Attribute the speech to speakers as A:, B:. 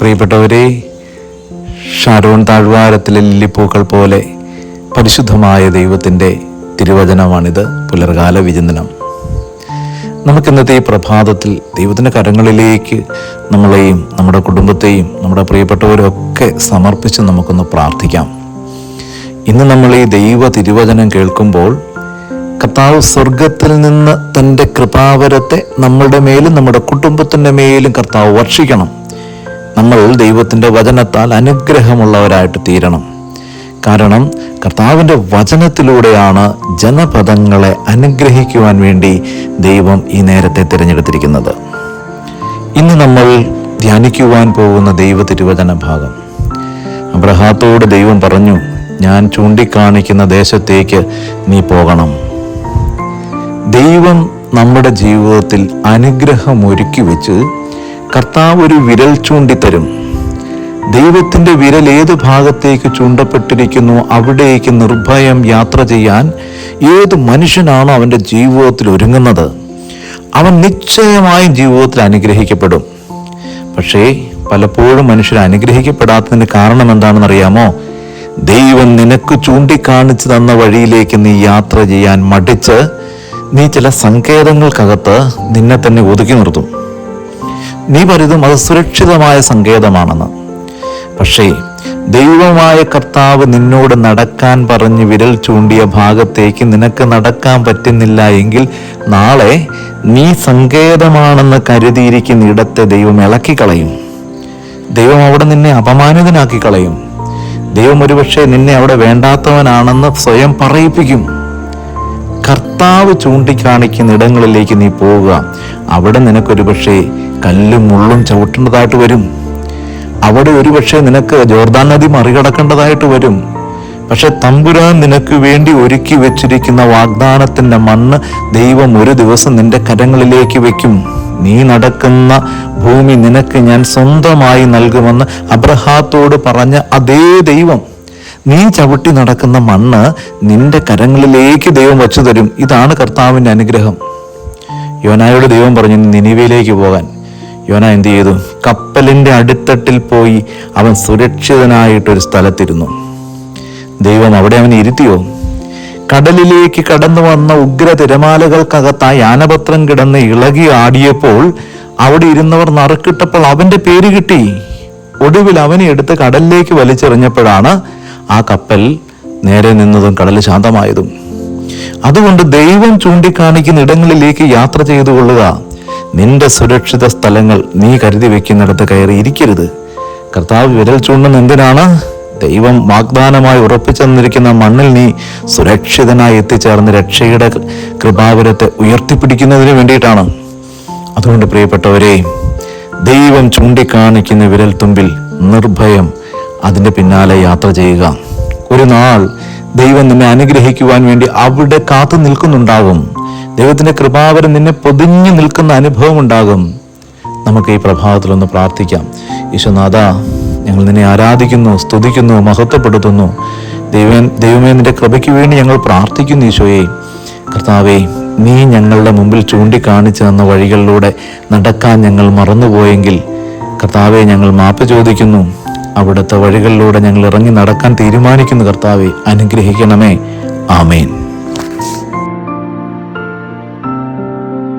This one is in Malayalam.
A: പ്രിയപ്പെട്ടവരെ, ഷാരോൺ താഴ്വാരത്തിലെ ലില്ലിപ്പൂക്കൾ പോലെ പരിശുദ്ധമായ ദൈവത്തിൻ്റെ തിരുവചനമാണിത്. പുലർകാല വിചിന്തനം. നമുക്കിന്നത്തെ ഈ പ്രഭാതത്തിൽ ദൈവത്തിൻ്റെ കരങ്ങളിലേക്ക് നമ്മളെയും നമ്മുടെ കുടുംബത്തെയും നമ്മുടെ പ്രിയപ്പെട്ടവരൊക്കെ സമർപ്പിച്ച് നമുക്കൊന്ന് പ്രാർത്ഥിക്കാം. ഇന്ന് നമ്മൾ ഈ ദൈവ തിരുവചനം കേൾക്കുമ്പോൾ കർത്താവ് സ്വർഗത്തിൽ നിന്ന് തൻ്റെ കൃപാവരത്തെ നമ്മളുടെ മേലും നമ്മുടെ കുടുംബത്തിൻ്റെ മേലും കർത്താവ് വർഷിക്കണം. നമ്മൾ ദൈവത്തിൻ്റെ വചനത്താൽ അനുഗ്രഹമുള്ളവരായിട്ട് തീരണം. കാരണം കർത്താവിൻ്റെ വചനത്തിലൂടെയാണ് ജനപദങ്ങളെ അനുഗ്രഹിക്കുവാൻ വേണ്ടി ദൈവം ഈ നേരത്തെ തിരഞ്ഞെടുത്തിരിക്കുന്നത്. ഇന്ന് നമ്മൾ ധ്യാനിക്കുവാൻ പോകുന്ന ദൈവ തിരുവചന ഭാഗം, അബ്രഹാത്തോട് ദൈവം പറഞ്ഞു, ഞാൻ ചൂണ്ടിക്കാണിക്കുന്ന ദേശത്തേക്ക് നീ പോകണം. ദൈവം നമ്മുടെ ജീവിതത്തിൽ അനുഗ്രഹം ഒരുക്കി വെച്ച് കർത്താവ് ഒരു വിരൽ ചൂണ്ടിത്തരും. ദൈവത്തിൻ്റെ വിരൽ ഏത് ഭാഗത്തേക്ക് ചൂണ്ടപ്പെട്ടിരിക്കുന്നു അവിടേക്ക് നിർഭയം യാത്ര ചെയ്യാൻ ഏത് മനുഷ്യനാണോ അവൻ്റെ ജീവിതത്തിൽ ഒരുങ്ങുന്നത്, അവൻ നിശ്ചയമായും ജീവിതത്തിൽ അനുഗ്രഹിക്കപ്പെടും. പക്ഷേ പലപ്പോഴും മനുഷ്യർ അനുഗ്രഹിക്കപ്പെടാത്തതിന് കാരണം എന്താണെന്നറിയാമോ? ദൈവം നിനക്ക് ചൂണ്ടിക്കാണിച്ചു തന്ന വഴിയിലേക്ക് നീ യാത്ര ചെയ്യാൻ മടിച്ച് നീ ചില സങ്കേതങ്ങൾക്കകത്ത് നിന്നെ തന്നെ ഒതുക്കി നിർത്തും. നീ കരുതും അത് സുരക്ഷിതമായ സങ്കേതമാണെന്ന്. പക്ഷേ ദൈവമായ കർത്താവ് നിന്നോട് നടക്കാൻ പറഞ്ഞ് വിരൽ ചൂണ്ടിയ ഭാഗത്തേക്ക് നിനക്ക് നടക്കാൻ പറ്റുന്നില്ല എങ്കിൽ നാളെ നീ സങ്കേതമാണെന്ന് കരുതിയിരിക്കുന്ന ഇടത്തെ ദൈവം ഇളക്കിക്കളയും. ദൈവം അവിടെ നിന്നെ അപമാനിതനാക്കി കളയും. ദൈവം ഒരുപക്ഷെ നിന്നെ അവിടെ വേണ്ടാത്തവനാണെന്ന് സ്വയം പറയിപ്പിക്കും. കർത്താവ് ചൂണ്ടിക്കാണിക്കുന്ന ഇടങ്ങളിലേക്ക് നീ പോവുക. അവിടെ നിനക്കൊരു പക്ഷേ കല്ലും മുള്ളും ചവിട്ടേണ്ടതായിട്ട് വരും. അവിടെ ഒരുപക്ഷെ നിനക്ക് ജോർദാൻ നദി മറികടക്കേണ്ടതായിട്ട് വരും. പക്ഷെ തമ്പുരാൻ നിനക്ക് വേണ്ടി ഒരുക്കി വെച്ചിരിക്കുന്ന വാഗ്ദാനത്തിൻ്റെ മണ്ണ് ദൈവം ഒരു ദിവസം നിന്റെ കരങ്ങളിലേക്ക് വെക്കും. നീ നടക്കുന്ന ഭൂമി നിനക്ക് ഞാൻ സ്വന്തമായി നൽകുമെന്ന് അബ്രഹാത്തോട് പറഞ്ഞ അതേ ദൈവം നീ ചവിട്ടി നടക്കുന്ന മണ്ണ് നിന്റെ കരങ്ങളിലേക്ക് ദൈവം വച്ചു തരും. ഇതാണ് കർത്താവിൻ്റെ അനുഗ്രഹം. യോനായോട് ദൈവം പറഞ്ഞു നിനിവയിലേക്ക് പോകാൻ. യോന എന്ത് ചെയ്തു? കപ്പലിൻ്റെ അടിത്തട്ടിൽ പോയി അവൻ സുരക്ഷിതനായിട്ടൊരു സ്ഥലത്തിരുന്നു. ദൈവം അവിടെ അവനെ ഇരുത്തിയോ? കടലിലേക്ക് കടന്നു വന്ന ഉഗ്ര തിരമാലകൾക്കകത്ത് ആ യാനപത്രം കിടന്ന് ഇളകി ആടിയപ്പോൾ അവിടെ ഇരുന്നവർ നറുക്കിട്ടപ്പോൾ അവൻ്റെ പേര് കിട്ടി. ഒടുവിൽ അവനെ എടുത്ത് കടലിലേക്ക് വലിച്ചെറിഞ്ഞപ്പോഴാണ് ആ കപ്പൽ നേരെ നിന്നതും കടൽ ശാന്തമായതും. അതുകൊണ്ട് ദൈവം ചൂണ്ടിക്കാണിക്കുന്ന ഇടങ്ങളിലേക്ക് യാത്ര ചെയ്തു കൊള്ളുക. നിന്റെ സുരക്ഷിത സ്ഥലങ്ങൾ നീ കരുതി വെക്കുന്നിടത്ത് കയറി ഇരിക്കരുത്. കർത്താവ് വിരൽ ചൂണ്ടുന്ന എന്തിനാണ്? ദൈവം വാഗ്ദാനമായി ഉറപ്പിച്ചെന്നിരിക്കുന്ന മണ്ണിൽ നീ സുരക്ഷിതനായി എത്തിച്ചേർന്ന് രക്ഷയുടെ കൃപാവരത്തെ ഉയർത്തിപ്പിടിക്കുന്നതിന് വേണ്ടിയിട്ടാണ്. അതുകൊണ്ട് പ്രിയപ്പെട്ടവരെ, ദൈവം ചൂണ്ടിക്കാണിക്കുന്ന വിരൽ തുമ്പിൽ നിർഭയം അതിൻ്റെ പിന്നാലെ യാത്ര ചെയ്യുക. ഒരു നാൾ ദൈവം നിന്നെ അനുഗ്രഹിക്കുവാൻ വേണ്ടി അവിടെ കാത്തു നിൽക്കുന്നുണ്ടാകും. ദൈവത്തിൻ്റെ കൃപാവരം നിന്നെ പൊതിഞ്ഞു നിൽക്കുന്ന അനുഭവം ഉണ്ടാകും. നമുക്ക് ഈ പ്രഭാതത്തിലൊന്ന് പ്രാർത്ഥിക്കാം. ഈശോനാഥ, ഞങ്ങൾ നിന്നെ ആരാധിക്കുന്നു, സ്തുതിക്കുന്നു, മഹത്വപ്പെടുത്തുന്നു. ദൈവമേ, നിന്റെ കൃപയ്ക്ക് വേണ്ടി ഞങ്ങൾ പ്രാർത്ഥിക്കുന്നു. ഈശോയെ കർത്താവേ, നീ ഞങ്ങളുടെ മുമ്പിൽ ചൂണ്ടിക്കാണിച്ചു തന്ന വഴികളിലൂടെ നടക്കാൻ ഞങ്ങൾ മറന്നുപോയെങ്കിൽ കർത്താവെ, ഞങ്ങൾ മാപ്പ് ചോദിക്കുന്നു. അവിടുത്തെ വഴികളിലൂടെ ഞങ്ങൾ ഇറങ്ങി നടക്കാൻ തീരുമാനിക്കുന്നു. കർത്താവെ, അനുഗ്രഹിക്കണമേ. ആമേൻ.